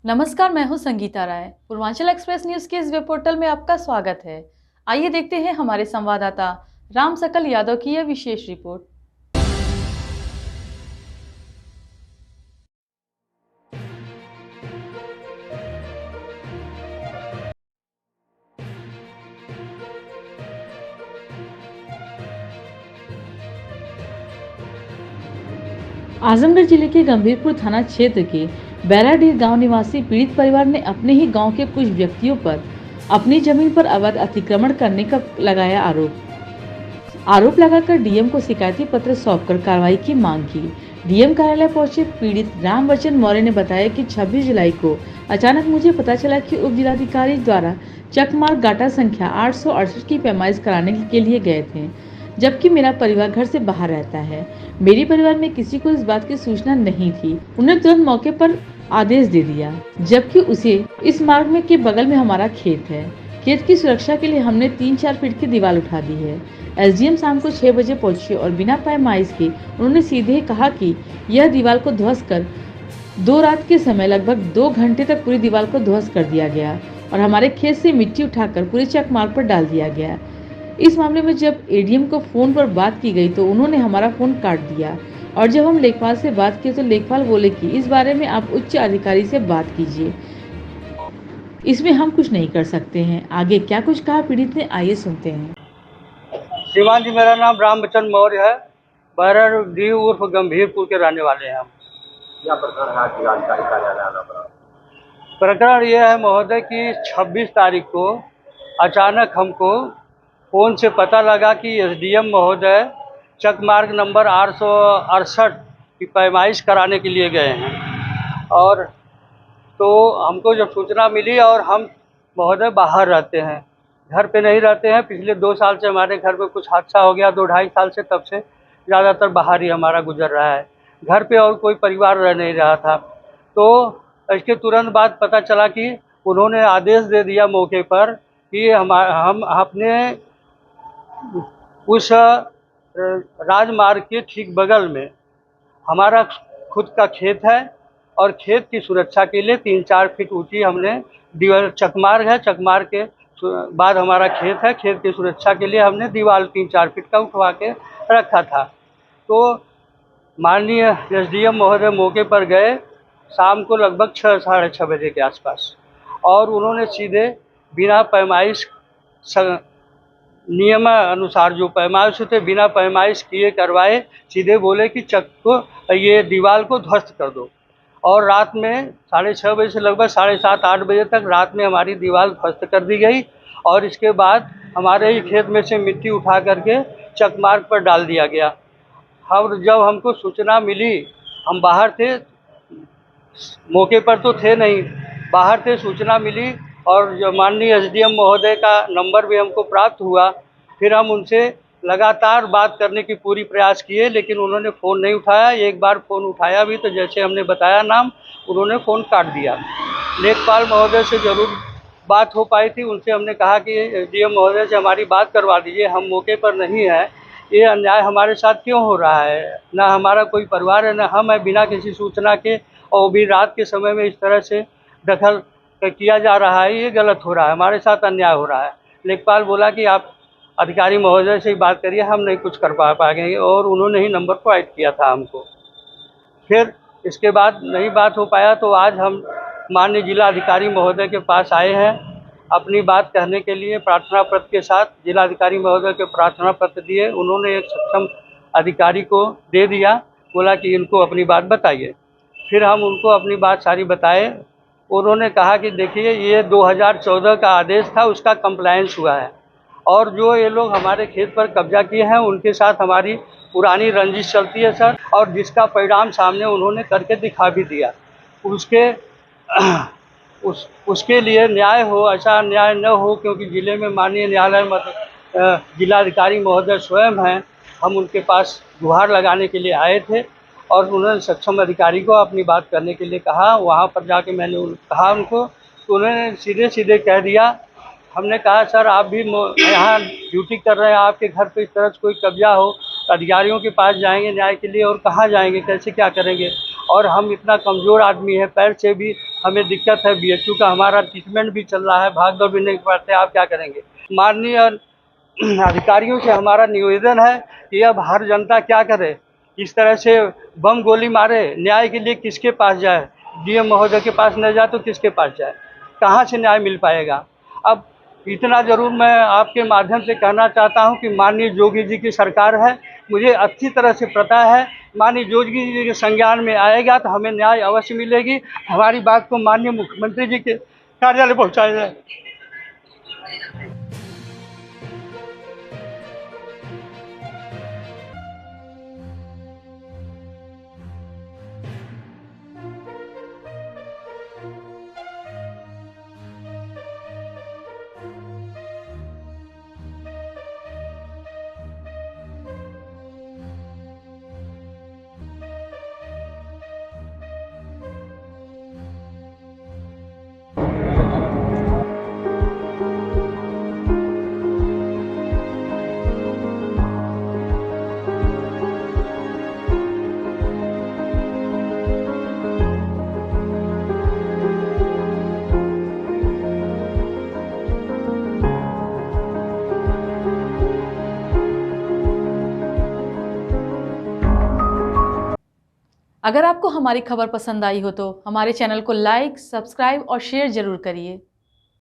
नमस्कार, मैं हूं संगीता राय। पूर्वांचल एक्सप्रेस न्यूज के इस वेब पोर्टल में आपका स्वागत है। आइए देखते हैं हमारे संवाददाता राम सकल यादव की यह विशेष रिपोर्ट। आजमगढ़ जिले के गंभीरपुर थाना क्षेत्र के बैराडीह गांव निवासी पीड़ित परिवार ने अपने ही गांव के कुछ व्यक्तियों पर अपनी जमीन पर अवैध अतिक्रमण करने का लगाया आरोप लगाकर डीएम को शिकायती पत्र सौंपकर कार्रवाई की मांग की। डीएम कार्यालय पहुंचे पीड़ित रामवचन मौर्य ने बताया कि 26 जुलाई को अचानक मुझे पता चला कि उप जिलाधिकारी द्वारा चकमार्ग गाटा संख्या 868 की पैमाइश कराने के लिए गए थे, जबकि मेरा परिवार घर से बाहर रहता है। मेरे परिवार में किसी को इस बात की सूचना नहीं थी। उन्होंने तुरंत मौके पर आदेश दे दिया, जबकि उसे इस मार्ग में के बगल में हमारा खेत है। खेत की सुरक्षा के लिए हमने 3-4 फीट की दीवार उठा दी है। एसडीएम शाम को 6 बजे पहुंचे और बिना पैमाइश के उन्होंने सीधे कहा कि यह दीवार को ध्वस्त कर 2 रात के समय लगभग 2 घंटे तक पूरी दीवार को ध्वस्त कर दिया गया और हमारे खेत से मिट्टी उठाकर पूरे चक मार्ग पर डाल दिया गया। इस मामले में जब एडीएम को फोन पर बात की गई तो उन्होंने हमारा फोन काट दिया और जब हम लेखपाल से बात किए तो लेखपाल बोले कि इस बारे में आप उच्च अधिकारी से बात कीजिए, इसमें हम कुछ नहीं कर सकते हैं। आगे क्या कुछ कहा पीड़ित ने, आइए सुनते हैं। श्रीमान जी, मेरा नाम रामवचन मौर्य है। बैराडीह उर्फ गंभीरपुर के रहने वाले हैं हम। क्या प्रकरण है जिलाधिकारी कार्यालय आना पड़ा? प्रकरण ये है महोदय कि 26 तारीख को अचानक हमको फ़ोन से पता लगा कि एसडीएम महोदय चक मार्ग नंबर 868 की पैमाइश कराने के लिए गए हैं। और तो हमको जब सूचना मिली, और हम महोदय बाहर रहते हैं, घर पे नहीं रहते हैं। पिछले 2 साल से हमारे घर में कुछ हादसा हो गया, 2-2.5 साल से, तब से ज़्यादातर बाहर ही हमारा गुजर रहा है। घर पे और कोई परिवार रह नहीं रहा था। तो इसके तुरंत बाद पता चला कि उन्होंने आदेश दे दिया मौके पर कि हम अपने उस राजमार्ग के ठीक बगल में हमारा खुद का खेत है, और खेत की सुरक्षा के लिए 3-4 फीट ऊंची हमने दीवार, चकमार्ग है, चकमार्ग के बाद हमारा खेत है, खेत की सुरक्षा के लिए हमने दीवार 3-4 फीट का उठवा के रखा था। तो माननीय एसडीएम महोदय मौके पर गए शाम को लगभग 6-6:30 बजे के आसपास, और उन्होंने सीधे बिना पैमाइश नियम अनुसार जो पैमाइश थे बिना पैमाइश किए करवाए, सीधे बोले कि चक को, ये दीवार को ध्वस्त कर दो। और रात में 6:30 बजे से लगभग 7:30-8 बजे तक रात में हमारी दीवार ध्वस्त कर दी गई, और इसके बाद हमारे ही खेत में से मिट्टी उठा करके चक मार्ग पर डाल दिया गया। और जब हमको सूचना मिली, हम बाहर थे, मौके पर तो थे नहीं, बाहर थे, सूचना मिली, और जो माननीय एसडीएम महोदय का नंबर भी हमको प्राप्त हुआ। फिर हम उनसे लगातार बात करने की पूरी प्रयास किए, लेकिन उन्होंने फ़ोन नहीं उठाया। एक बार फ़ोन उठाया भी तो जैसे हमने बताया नाम, उन्होंने फ़ोन काट दिया। लेखपाल महोदय से ज़रूर बात हो पाई थी, उनसे हमने कहा कि एसडीएम महोदय से हमारी बात करवा दीजिए, हम मौके पर नहीं हैं, ये अन्याय हमारे साथ क्यों हो रहा है, ना हमारा कोई परिवार है, ना हम है, बिना किसी सूचना के, और भी रात के समय में इस तरह से दखल किया जा रहा है, ये गलत हो रहा है, हमारे साथ अन्याय हो रहा है। लेखपाल बोला कि आप अधिकारी महोदय से ही बात करिए, हम नहीं कुछ कर पाएंगे, और उन्होंने ही नंबर प्रोवाइड किया था हमको। फिर इसके बाद नहीं बात हो पाया, तो आज हम माननीय जिलाधिकारी महोदय के पास आए हैं अपनी बात कहने के लिए। प्रार्थना पत्र के साथ जिलाधिकारी महोदय के प्रार्थना पत्र दिए, उन्होंने एक सक्षम अधिकारी को दे दिया, बोला कि इनको अपनी बात बताइए। फिर हम उनको अपनी बात सारी बताए। उन्होंने कहा कि देखिए, ये 2014 का आदेश था, उसका कंप्लायंस हुआ है, और जो ये लोग हमारे खेत पर कब्जा किए हैं उनके साथ हमारी पुरानी रंजिश चलती है सर, और जिसका परिणाम सामने उन्होंने करके दिखा भी दिया। उसके उसके लिए न्याय हो, ऐसा न्याय न हो, क्योंकि ज़िले में माननीय न्यायालय जिलाधिकारी महोदय स्वयं हैं। हम उनके पास गुहार लगाने के लिए आए थे, और उन्होंने सक्षम अधिकारी को अपनी बात करने के लिए कहा। वहाँ पर जाके मैंने कहा उनको, तो उन्होंने सीधे सीधे कह दिया। हमने कहा सर, आप भी यहाँ ड्यूटी कर रहे हैं, आपके घर पे इस तरह से कोई कब्जा हो, अधिकारियों के पास जाएंगे न्याय के लिए, और कहाँ जाएंगे, कैसे क्या करेंगे। और हम इतना कमज़ोर आदमी है, पैर से भी हमें दिक्कत है, बीएचयू का हमारा ट्रीटमेंट भी चल रहा है, भाग दौड़ भी नहीं पाते, आप क्या करेंगे। माननीय अधिकारियों से हमारा निवेदन है कि अब हर जनता क्या करे, इस तरह से बम गोली मारे, न्याय के लिए किसके पास जाए, डीएम महोदय के पास न जाए तो किसके पास जाए, कहाँ से न्याय मिल पाएगा। अब इतना ज़रूर मैं आपके माध्यम से कहना चाहता हूं कि माननीय योगी जी की सरकार है, मुझे अच्छी तरह से पता है, माननीय योगी जी के संज्ञान में आएगा तो हमें न्याय अवश्य मिलेगी। हमारी बात को माननीय मुख्यमंत्री जी के कार्यालय पहुँचाया जाए। अगर आपको हमारी खबर पसंद आई हो तो हमारे चैनल को लाइक, सब्सक्राइब और शेयर जरूर करिए।